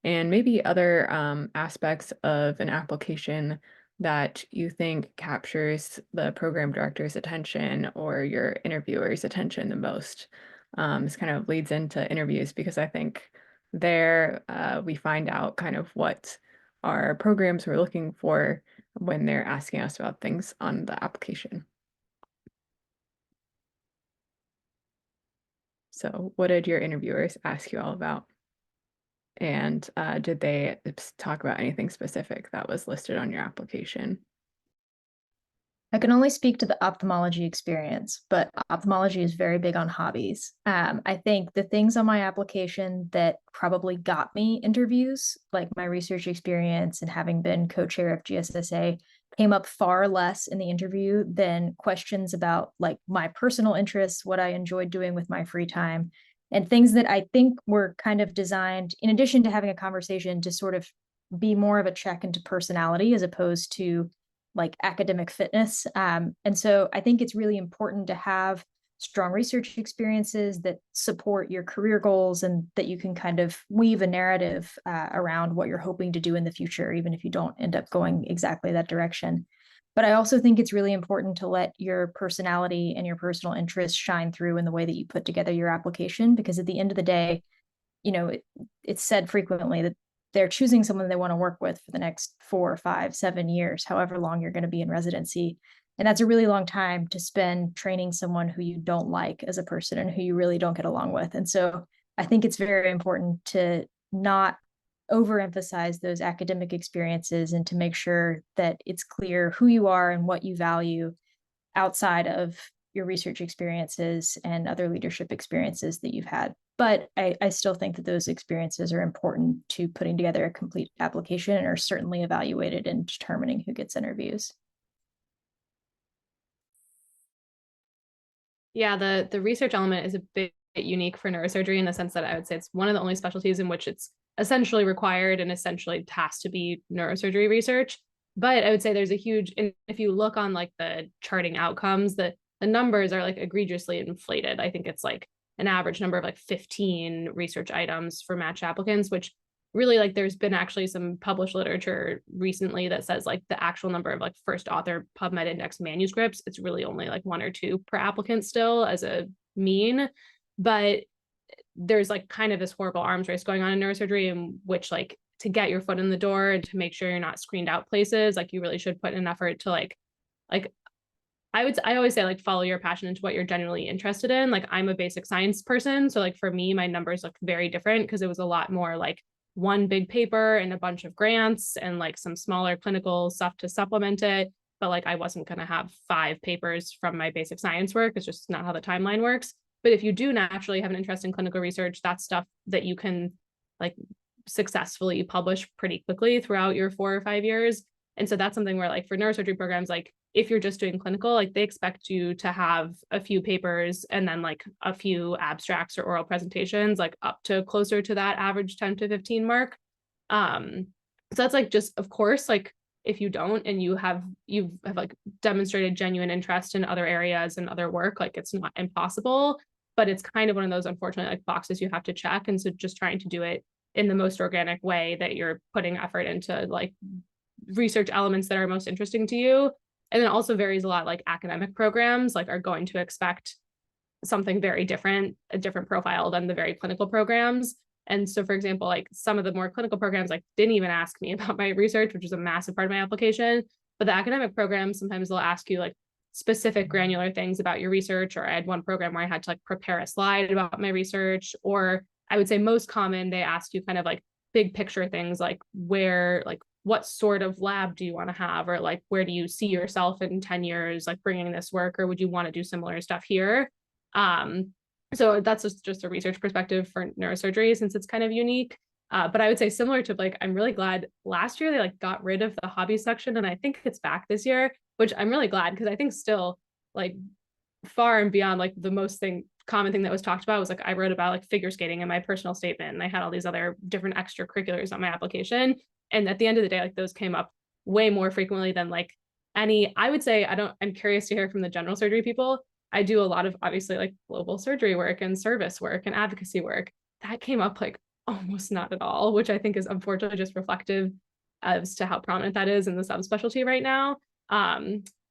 and maybe other aspects of an application that you think captures the program director's attention or your interviewer's attention the most. This kind of leads into interviews because I think there we find out kind of what our programs were looking for when they're asking us about things on the application. So what did your interviewers ask you all about? And did they talk about anything specific that was listed on your application? I can only speak to the ophthalmology experience, but ophthalmology is very big on hobbies. I think the things on my application that probably got me interviews, like my research experience and having been co-chair of GSSA, came up far less in the interview than questions about like my personal interests, what I enjoyed doing with my free time, and things that I think were kind of designed, in addition to having a conversation, to sort of be more of a check into personality as opposed to like academic fitness. And so I think it's really important to have strong research experiences that support your career goals and that you can kind of weave a narrative around what you're hoping to do in the future, even if you don't end up going exactly that direction. But I also think it's really important to let your personality and your personal interests shine through in the way that you put together your application, because at the end of the day, it's said frequently that they're choosing someone they want to work with for the next 4, 5, 7 years, however long you're going to be in residency. And that's a really long time to spend training someone who you don't like as a person and who you really don't get along with. And so I think it's very important to not overemphasize those academic experiences and to make sure that it's clear who you are and what you value outside of your research experiences and other leadership experiences that you've had. But I still think that those experiences are important to putting together a complete application and are certainly evaluated in determining who gets interviews. Yeah, the research element is a bit unique for neurosurgery in the sense that I would say it's one of the only specialties in which it's essentially required and essentially has to be neurosurgery research. But I would say there's a huge, and if you look on like the charting outcomes, the numbers are like egregiously inflated. I think it's like an average number of like 15 research items for matched applicants, which really like there's been actually some published literature recently that says like the actual number of like first author PubMed index manuscripts, it's really only like 1 or 2 per applicant still as a mean. But there's like kind of this horrible arms race going on in neurosurgery in which like to get your foot in the door and to make sure you're not screened out places, like you really should put in an effort to like I always say like follow your passion into what you're genuinely interested in. Like I'm a basic science person. So like for me, my numbers look very different because it was a lot more like one big paper and a bunch of grants and like some smaller clinical stuff to supplement it. But like I wasn't going to have 5 papers from my basic science work. It's just not how the timeline works. But if you do naturally have an interest in clinical research, that's stuff that you can like successfully publish pretty quickly throughout your 4 or 5 years. And so that's something where like for neurosurgery programs, like if you're just doing clinical, like they expect you to have a few papers and then like a few abstracts or oral presentations, like up to closer to that average 10 to 15 mark. So that's like just, of course, like if you don't and you've like demonstrated genuine interest in other areas and other work, like it's not impossible, but it's kind of one of those unfortunate like boxes you have to check. And so just trying to do it in the most organic way that you're putting effort into like research elements that are most interesting to you. And then also varies a lot, like academic programs like are going to expect something very different, a different profile than the very clinical programs. And so for example, like some of the more clinical programs like didn't even ask me about my research, which is a massive part of my application. But the academic programs, sometimes they'll ask you like specific granular things about your research. Or I had one program where I had to like prepare a slide about my research. Or I would say most common, they ask you kind of like big picture things like where, like what sort of lab do you want to have? Or like, where do you see yourself in 10 years, like bringing this work, or would you want to do similar stuff here? So that's just a research perspective for neurosurgery since it's kind of unique. But I would say similar to like, I'm really glad last year they like got rid of the hobby section and I think it's back this year, which I'm really glad because I think still like far and beyond like the most common thing that was talked about was like I wrote about like figure skating in my personal statement and I had all these other different extracurriculars on my application. And at the end of the day, like those came up way more frequently than like I would say, I'm curious to hear from the general surgery people. I do a lot of obviously like global surgery work and service work and advocacy work. That came up like almost not at all, which I think is unfortunately just reflective as to how prominent that is in the subspecialty right now.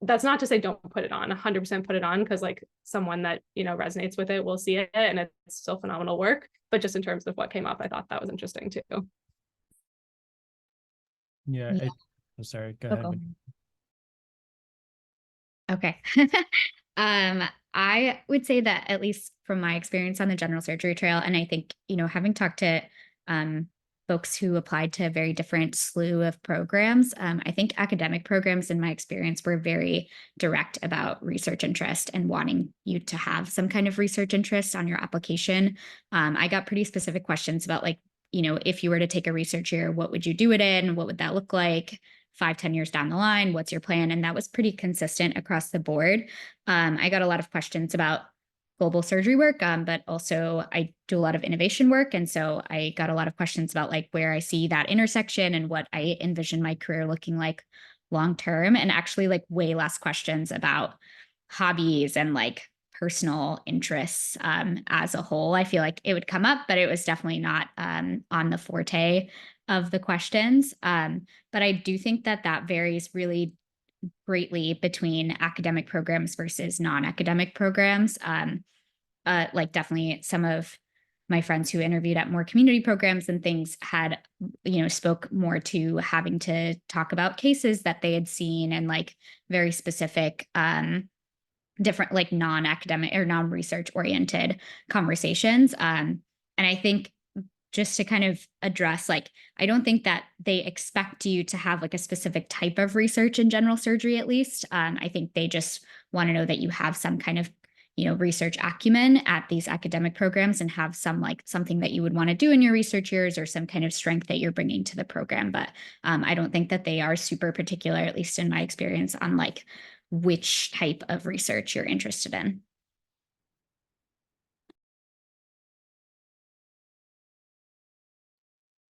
That's not to say don't put it on, 100% put it on, because like someone that, you know, resonates with it will see it and it's still phenomenal work. But just in terms of what came up, I thought that was interesting too. Yeah, Yeah. I'm sorry, go Oh, ahead. go Whitney. Okay. I would say that at least from my experience on the general surgery trail, and I think, you know, having talked to folks who applied to a very different slew of programs, I think academic programs, in my experience, were very direct about research interest and wanting you to have some kind of research interest on your application. I got pretty specific questions about, like, you know, if you were to take a research year, what would you do it in? What would that look like? 5-10 years down the line, what's your plan? And that was pretty consistent across the board. I got a lot of questions about global surgery work, but also I do a lot of innovation work. And so I got a lot of questions about like where I see that intersection and what I envision my career looking like long term, and actually like way less questions about hobbies and like personal interests as a whole. I feel like it would come up, but it was definitely not on the forte of the questions. But I do think that that varies really greatly between academic programs versus non-academic programs. Like definitely some of my friends who interviewed at more community programs and things had, you know, spoke more to having to talk about cases that they had seen and like very specific, different like non-academic or non-research oriented conversations. And I think just to kind of address, like, I don't think that they expect you to have like a specific type of research in general surgery, at least. I think they just want to know that you have some kind of, you know, research acumen at these academic programs and have some like something that you would want to do in your research years or some kind of strength that you're bringing to the program. But I don't think that they are super particular, at least in my experience, on like which type of research you're interested in.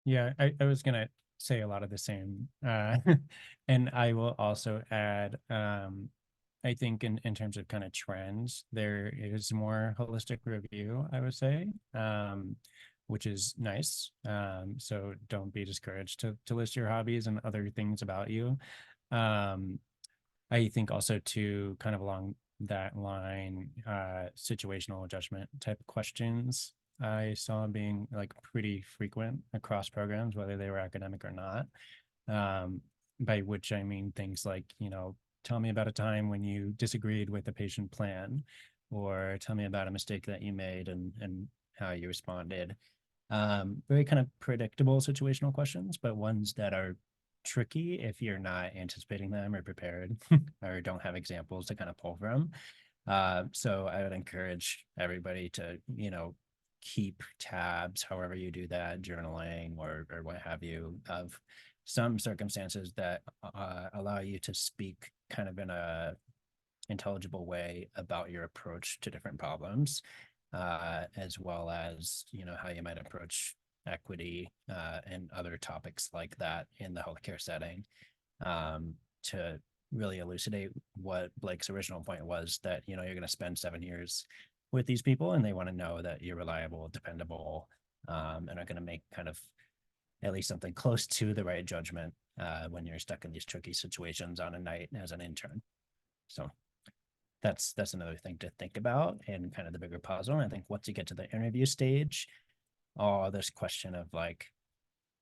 Yeah, I was gonna say a lot of the same. And I will also add, I think in terms of kind of trends, there is more holistic review, I would say, which is nice. So don't be discouraged to list your hobbies and other things about you. Um, I think also to kind of along that line, situational adjustment type questions I saw being like pretty frequent across programs, whether they were academic or not. By which I mean things like, you know, tell me about a time when you disagreed with the patient plan, or tell me about a mistake that you made and how you responded. Very kind of predictable situational questions, but ones that are tricky if you're not anticipating them or prepared or don't have examples to kind of pull from. So I would encourage everybody to, you know, keep tabs, however you do that, journaling or what have you, of some circumstances that allow you to speak kind of in a intelligible way about your approach to different problems, as well as, you know, how you might approach equity and other topics like that in the healthcare setting, to really elucidate what Blake's original point was, that, you know, you're going to spend 7 years with these people and they want to know that you're reliable, dependable, and are going to make kind of at least something close to the right judgment when you're stuck in these tricky situations on a night as an intern. So that's another thing to think about and kind of the bigger puzzle. And I think once you get to the interview stage, this question of like,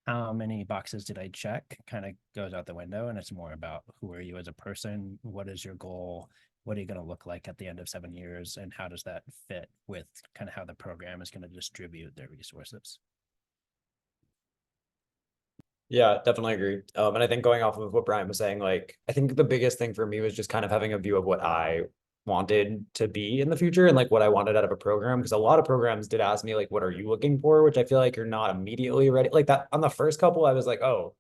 how many boxes did I check kind of goes out the window, and it's more about who are you as a person? What is your goal? What are you going to look like at the end of 7 years? And how does that fit with kind of how the program is going to distribute their resources? Yeah, definitely agree. And I think going off of what Brian was saying, like, I think the biggest thing for me was just kind of having a view of what I wanted to be in the future and like what I wanted out of a program. Because a lot of programs did ask me, like, what are you looking for? Which I feel like you're not immediately ready. Like that on the first couple, I was like, oh,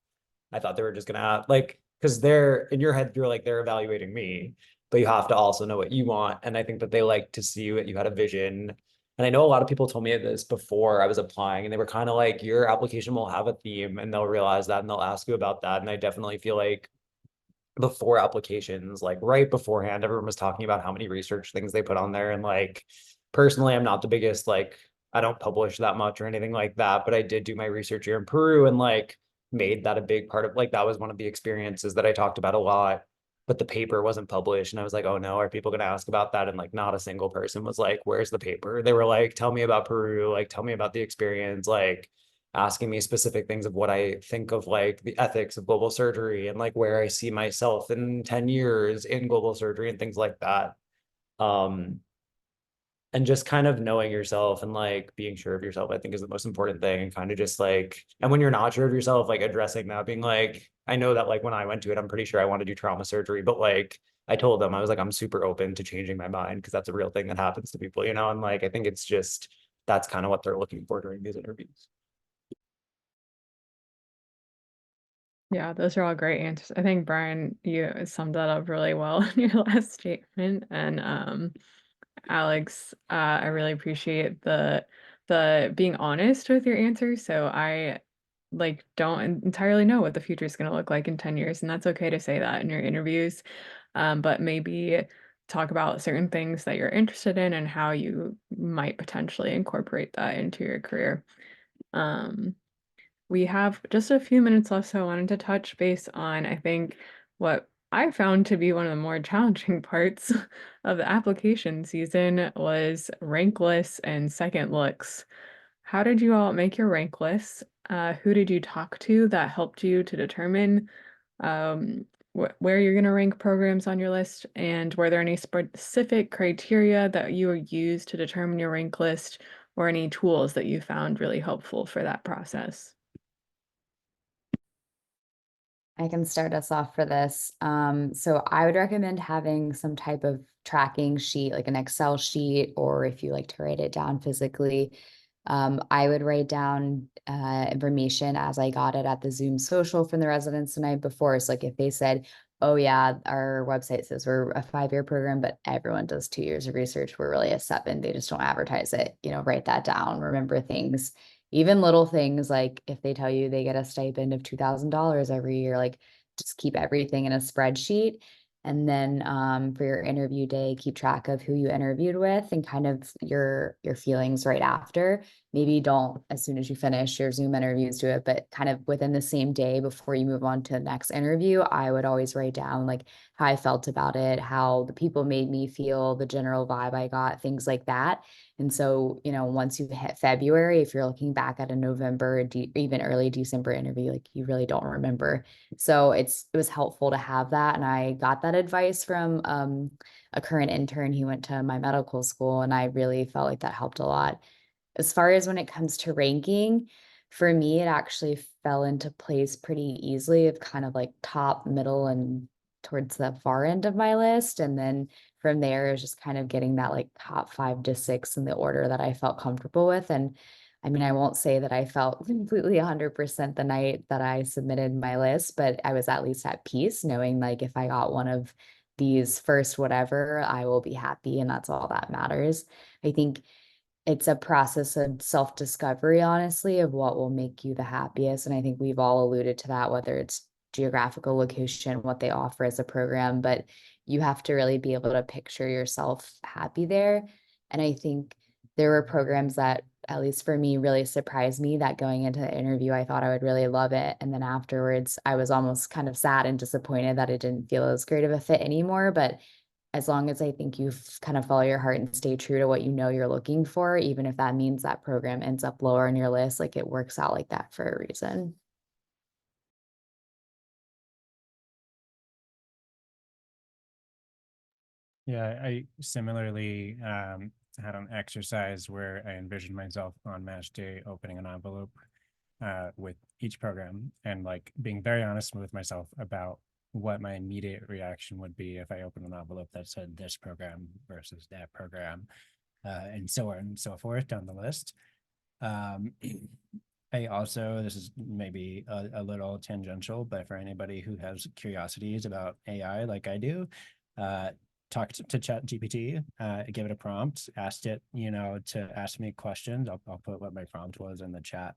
I thought they were just gonna like, because they're in your head, you're like, they're evaluating me, but you have to also know what you want. And I think that they like to see that you had a vision. And I know a lot of people told me this before I was applying, and they were kind of like, your application will have a theme, and they'll realize that and they'll ask you about that. And I definitely feel like before applications, like right beforehand, everyone was talking about how many research things they put on there. And like, personally, I'm not the biggest like I don't publish that much or anything like that, but I did do my research year in Peru and like made that a big part of like that was one of the experiences that I talked about a lot. But the paper wasn't published, and I was like, oh no, are people going to ask about that? And like, not a single person was like, where's the paper? They were like, tell me about Peru, like, tell me about the experience, like asking me specific things of what I think of like the ethics of global surgery and like where I see myself in 10 years in global surgery and things like that. Um, and just kind of knowing yourself and like being sure of yourself, I think is the most important thing. And kind of just like, and when you're not sure of yourself, like addressing that, being like, I know that like when I went to it, I'm pretty sure I want to do trauma surgery, but like I told them, I was like, I'm super open to changing my mind because that's a real thing that happens to people, you know? And like, I think it's just, that's kind of what they're looking for during these interviews. Yeah, those are all great answers. I think Brian, you summed that up really well in your last statement. And Alex, I really appreciate the being honest with your answers. So I like don't entirely know what the future is going to look like in 10 years, and that's okay to say that in your interviews. But maybe talk about certain things that you're interested in and how you might potentially incorporate that into your career. Um, we have just a few minutes left, so I wanted to touch base on, I think, what I found to be one of the more challenging parts of the application season was rank lists and second looks. How did you all make your rank lists? Who did you talk to that helped you to determine where you're going to rank programs on your list? And were there any specific criteria that you used to determine your rank list, or any tools that you found really helpful for that process? I can start us off for this. So I would recommend having some type of tracking sheet, like an Excel sheet, or if you like to write it down physically. I would write down information as I got it at the Zoom social from the residents the night before. So like if they said, oh yeah, our website says we're a 5-year program, but everyone does 2 years of research. We're really a 7. They just don't advertise it. Write that down, remember things, even little things like if they tell you they get a stipend of $2,000 every year, like just keep everything in a spreadsheet. And then for your interview day, keep track of who you interviewed with and kind of your feelings right after. Maybe don't, as soon as you finish your Zoom interviews, do it, but kind of within the same day before you move on to the next interview, I would always write down like how I felt about it, how the people made me feel, the general vibe I got, things like that. And so, once you hit February, if you're looking back at a November, even early December interview, like you really don't remember. So it was helpful to have that. And I got that advice from a current intern. He went to my medical school, and I really felt like that helped a lot. As far as when it comes to ranking, for me, it actually fell into place pretty easily of kind of like top, middle, and towards the far end of my list. And then from there is just kind of getting that like top 5 to 6 in the order that I felt comfortable with. And I mean, I won't say that I felt completely 100% the night that I submitted my list, but I was at least at peace knowing like if I got one of these first whatever, I will be happy, and that's all that matters. I think it's a process of self-discovery, honestly, of what will make you the happiest. And I think we've all alluded to that, whether it's geographical location, what they offer as a program, but you have to really be able to picture yourself happy there. And I think there were programs that, at least for me, really surprised me, that going into the interview, I thought I would really love it. And then afterwards, I was almost kind of sad and disappointed that it didn't feel as great of a fit anymore. But as long as I think you've kind of follow your heart and stay true to what you know you're looking for, even if that means that program ends up lower on your list, like it works out like that for a reason. Yeah, I similarly had an exercise where I envisioned myself on match day opening an envelope with each program and like being very honest with myself about what my immediate reaction would be if I opened an envelope that said this program versus that program, and so on and so forth down the list. Um, I also, this is maybe a little tangential, but for anybody who has curiosities about AI like I do, talk to ChatGPT, give it a prompt, asked it, to ask me questions. I'll put what my prompt was in the chat.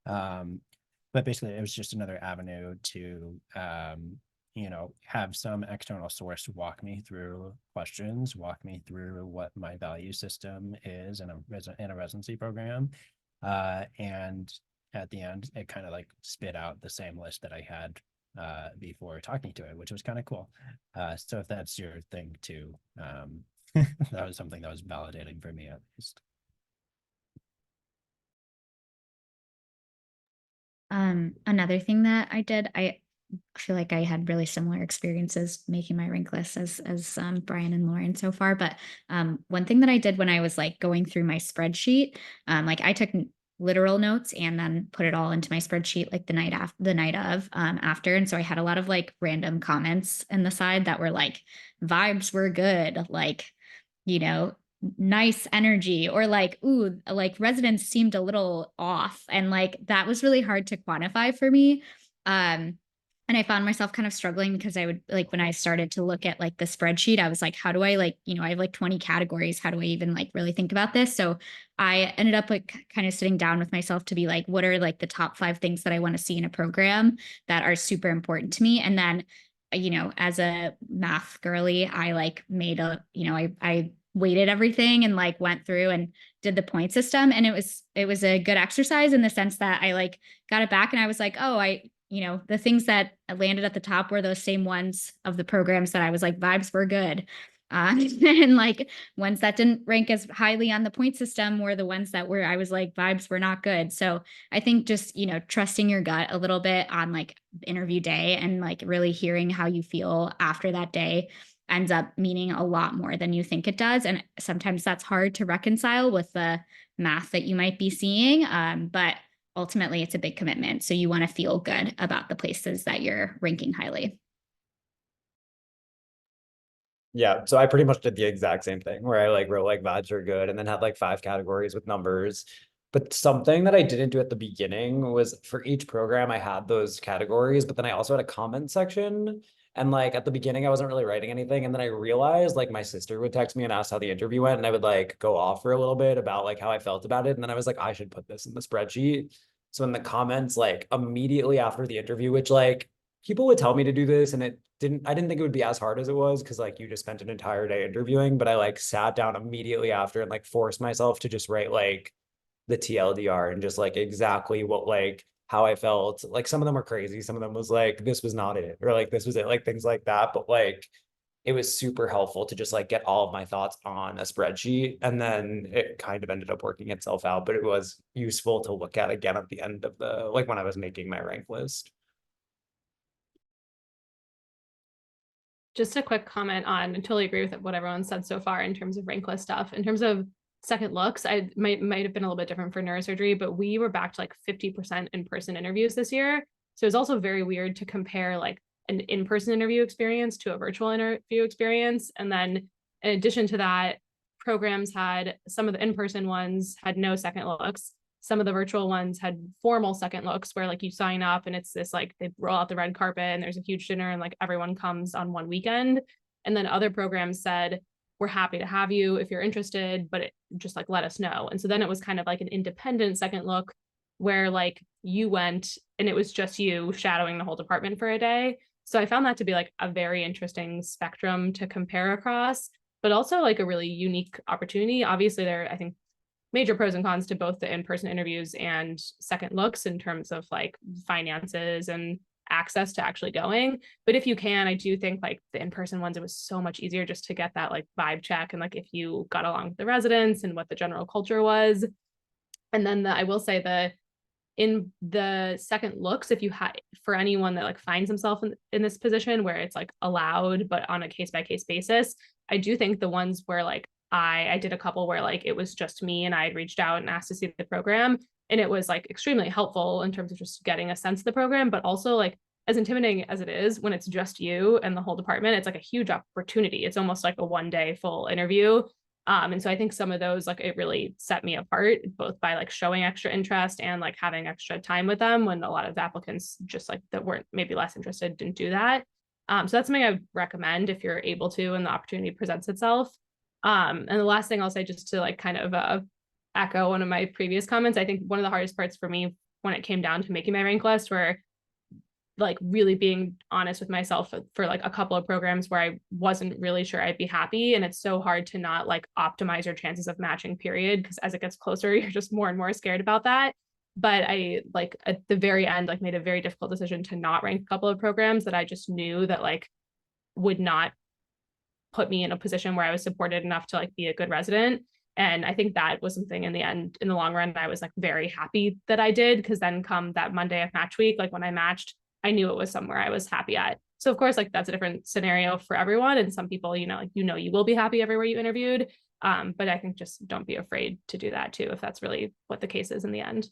But basically, it was just another avenue to, have some external source walk me through questions, walk me through what my value system is in a residency program. And at the end, it kind of like spit out the same list that I had before talking to it, which was kind of cool. So if that's your thing too, that was something that was validating for me at least. Another thing that I did, I feel like I had really similar experiences making my rank list as Brian and Lauren so far. But one thing that I did when I was like going through my spreadsheet, like I took literal notes and then put it all into my spreadsheet like the night after. And so I had a lot of like random comments in the side that were like vibes were good, like, nice energy, or like, ooh, like residents seemed a little off. And like that was really hard to quantify for me. And I found myself kind of struggling because I would like when I started to look at like the spreadsheet, I was like, how do I like, I have like 20 categories. How do I even like really think about this? So I ended up like kind of sitting down with myself to be like, what are like the top 5 things that I want to see in a program that are super important to me? And then, as a math girly, I like made I weighted everything and like went through and did the point system. And it was a good exercise in the sense that I like got it back and I was like, oh, the things that landed at the top were those same ones of the programs that I was like, vibes were good. And like ones that didn't rank as highly on the point system were the ones that were, I was like, vibes were not good. So I think just, trusting your gut a little bit on like interview day and like really hearing how you feel after that day ends up meaning a lot more than you think it does. And sometimes that's hard to reconcile with the math that you might be seeing. But ultimately it's a big commitment. So you want to feel good about the places that you're ranking highly. Yeah, so I pretty much did the exact same thing where I like wrote like vibes are good and then had like 5 categories with numbers. But something that I didn't do at the beginning was for each program, I had those categories, but then I also had a comment section. And like at the beginning, I wasn't really writing anything. And then I realized like my sister would text me and ask how the interview went. And I would like go off for a little bit about like how I felt about it. And then I was like, I should put this in the spreadsheet. So in the comments, like immediately after the interview, which like people would tell me to do this and I didn't think it would be as hard as it was because like you just spent an entire day interviewing, but I like sat down immediately after and like forced myself to just write like the TLDR and just like exactly what like how I felt. Like some of them were crazy. Some of them was like, this was not it, or like this was it, like things like that. But like it was super helpful to just like get all of my thoughts on a spreadsheet. And then it kind of ended up working itself out, but it was useful to look at again at the end of the like when I was making my rank list. Just a quick comment on, I totally agree with what everyone said so far in terms of rank list stuff. In terms of second looks, I might have been a little bit different for neurosurgery, but we were back to like 50% in-person interviews this year. So it's also very weird to compare like an in-person interview experience to a virtual interview experience. And then in addition to that, programs had some of the in-person ones had no second looks. Some of the virtual ones had formal second looks where like you sign up and it's this like they roll out the red carpet and there's a huge dinner and like everyone comes on one weekend. And then other programs said, we're happy to have you if you're interested, but just like let us know. And so then it was kind of like an independent second look where like you went and it was just you shadowing the whole department for a day. So I found that to be like a very interesting spectrum to compare across, but also like a really unique opportunity. Obviously, there I think major pros and cons to both the in-person interviews and second looks in terms of like finances and access to actually going. But if you can, I do think like the in-person ones, it was so much easier just to get that like vibe check and like if you got along with the residents and what the general culture was. And then I will say in the second looks, if you had for anyone that like finds himself in this position where it's like allowed but on a case-by-case basis, I do think the ones where like I did a couple where like it was just me and I had reached out and asked to see the program and it was like extremely helpful in terms of just getting a sense of the program, but also like as intimidating as it is when it's just you and the whole department, it's like a huge opportunity. It's almost like a 1-day full interview. And so I think some of those, like it really set me apart, both by like showing extra interest and like having extra time with them when a lot of applicants just like that weren't maybe less interested didn't do that. So that's something I would recommend if you're able to and the opportunity presents itself. And the last thing I'll say, just to like kind of echo one of my previous comments, I think one of the hardest parts for me when it came down to making my rank list were like really being honest with myself for like a couple of programs where I wasn't really sure I'd be happy. And it's so hard to not like optimize your chances of matching, period, because as it gets closer, you're just more and more scared about that. But I like at the very end, like made a very difficult decision to not rank a couple of programs that I just knew that like would not put me in a position where I was supported enough to like be a good resident. And I think that was something in the end, in the long run, I was like very happy that I did, because then come that Monday of match week, like when I matched, I knew it was somewhere I was happy at. So of course, like that's a different scenario for everyone. And some people, like, you will be happy everywhere you interviewed. But I think just don't be afraid to do that too, if that's really what the case is in the end.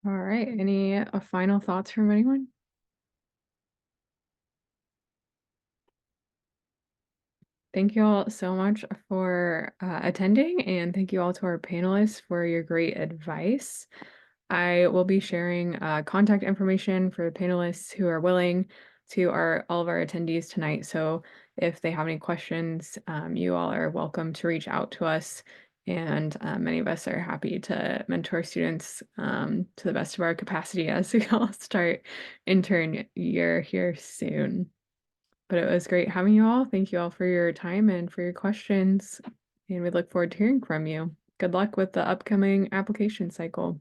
All right. Any final thoughts from anyone? Thank you all so much for attending, and thank you all to our panelists for your great advice. I will be sharing contact information for the panelists who are willing to all of our attendees tonight. So if they have any questions, you all are welcome to reach out to us. And many of us are happy to mentor students to the best of our capacity as we all start intern year here soon. But it was great having you all. Thank you all for your time and for your questions. And we look forward to hearing from you. Good luck with the upcoming application cycle.